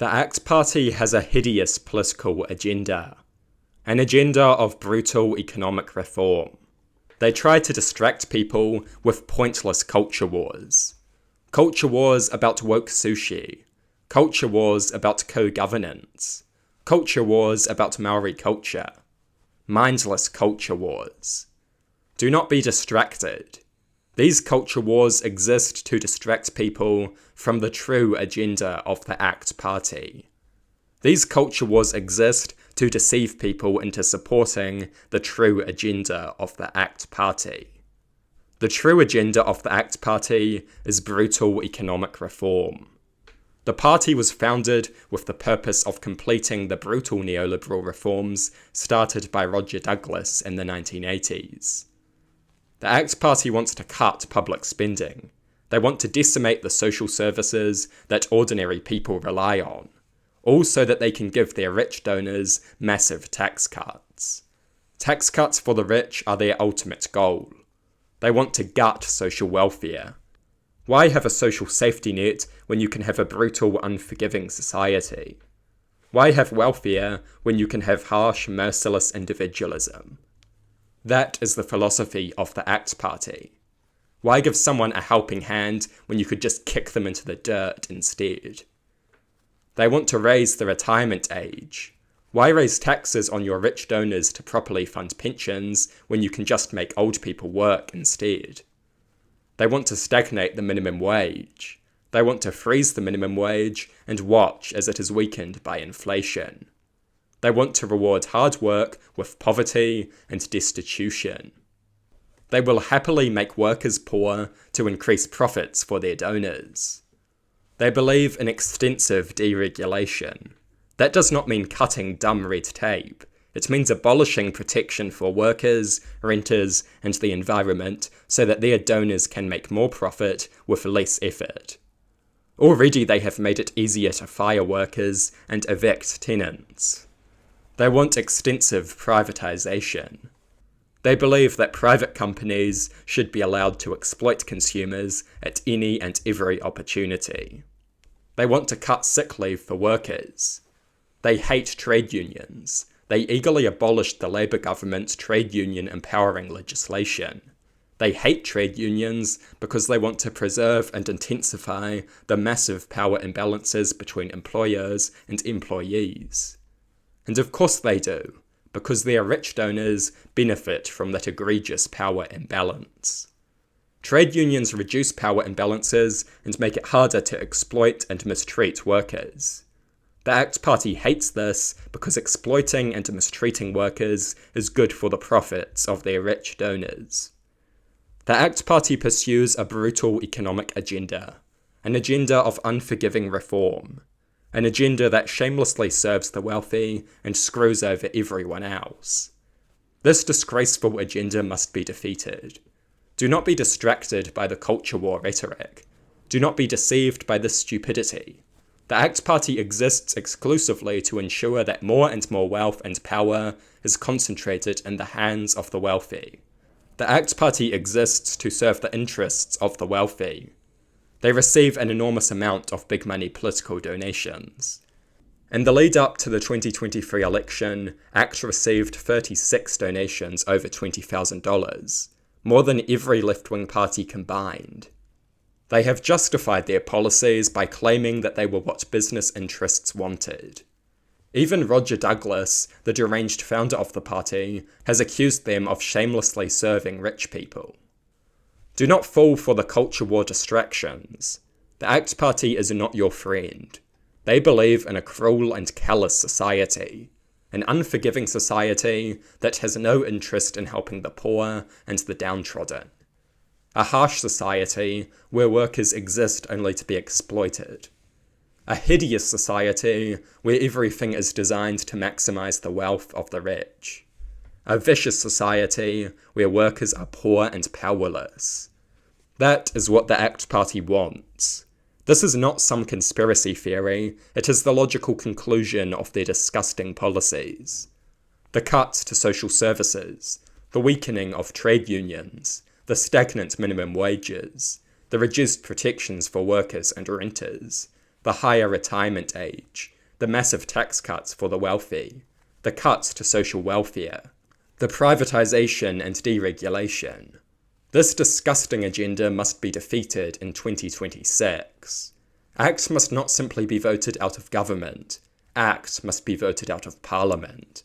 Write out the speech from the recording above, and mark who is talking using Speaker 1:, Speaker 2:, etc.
Speaker 1: The ACT Party has a hideous political agenda. An agenda of brutal economic reform. They try to distract people with pointless culture wars. Culture wars about woke sushi. Culture wars about co-governance. Culture wars about Maori culture. Mindless culture wars. Do not be distracted. These culture wars exist to distract people from the true agenda of the ACT Party. These culture wars exist to deceive people into supporting the true agenda of the ACT Party. The true agenda of the ACT Party is brutal economic reform. The party was founded with the purpose of completing the brutal neoliberal reforms started by Roger Douglas in the 1980s. The ACT Party wants to cut public spending. They want to decimate the social services that ordinary people rely on, all so that they can give their rich donors massive tax cuts. Tax cuts for the rich are their ultimate goal. They want to gut social welfare. Why have a social safety net when you can have a brutal, unforgiving society? Why have welfare when you can have harsh, merciless individualism? That is the philosophy of the ACT Party. Why give someone a helping hand when you could just kick them into the dirt instead? They want to raise the retirement age. Why raise taxes on your rich donors to properly fund pensions when you can just make old people work instead? They want to stagnate the minimum wage. They want to freeze the minimum wage and watch as it is weakened by inflation. They want to reward hard work with poverty and destitution. They will happily make workers poor to increase profits for their donors. They believe in extensive deregulation. That does not mean cutting dumb red tape. It means abolishing protection for workers, renters, and the environment so that their donors can make more profit with less effort. Already they have made it easier to fire workers and evict tenants. They want extensive privatization. They believe that private companies should be allowed to exploit consumers at any and every opportunity. They want to cut sick leave for workers. They hate trade unions. They eagerly abolished the Labour government's trade union empowering legislation. They hate trade unions because they want to preserve and intensify the massive power imbalances between employers and employees. And of course they do, because their rich donors benefit from that egregious power imbalance. Trade unions reduce power imbalances and make it harder to exploit and mistreat workers. The ACT Party hates this because exploiting and mistreating workers is good for the profits of their rich donors. The ACT Party pursues a brutal economic agenda, an agenda of unforgiving reform, an agenda that shamelessly serves the wealthy and screws over everyone else. This disgraceful agenda must be defeated. Do not be distracted by the culture war rhetoric. Do not be deceived by this stupidity. The ACT Party exists exclusively to ensure that more and more wealth and power is concentrated in the hands of the wealthy. The ACT Party exists to serve the interests of the wealthy. They receive an enormous amount of big money political donations. In the lead up to the 2023 election, ACT received 36 donations over $20,000, more than every left-wing party combined. They have justified their policies by claiming that they were what business interests wanted. Even Roger Douglas, the deranged founder of the party, has accused them of shamelessly serving rich people. Do not fall for the culture war distractions. The ACT Party is not your friend. They believe in a cruel and callous society, an unforgiving society that has no interest in helping the poor and the downtrodden. A harsh society where workers exist only to be exploited. A hideous society where everything is designed to maximize the wealth of the rich. A vicious society where workers are poor and powerless. That is what the ACT Party wants. This is not some conspiracy theory, it is the logical conclusion of their disgusting policies. The cuts to social services, the weakening of trade unions, the stagnant minimum wages, the reduced protections for workers and renters, the higher retirement age, the massive tax cuts for the wealthy, the cuts to social welfare, the privatisation and deregulation. This disgusting agenda must be defeated in 2026. Acts must not simply be voted out of government. Acts must be voted out of Parliament.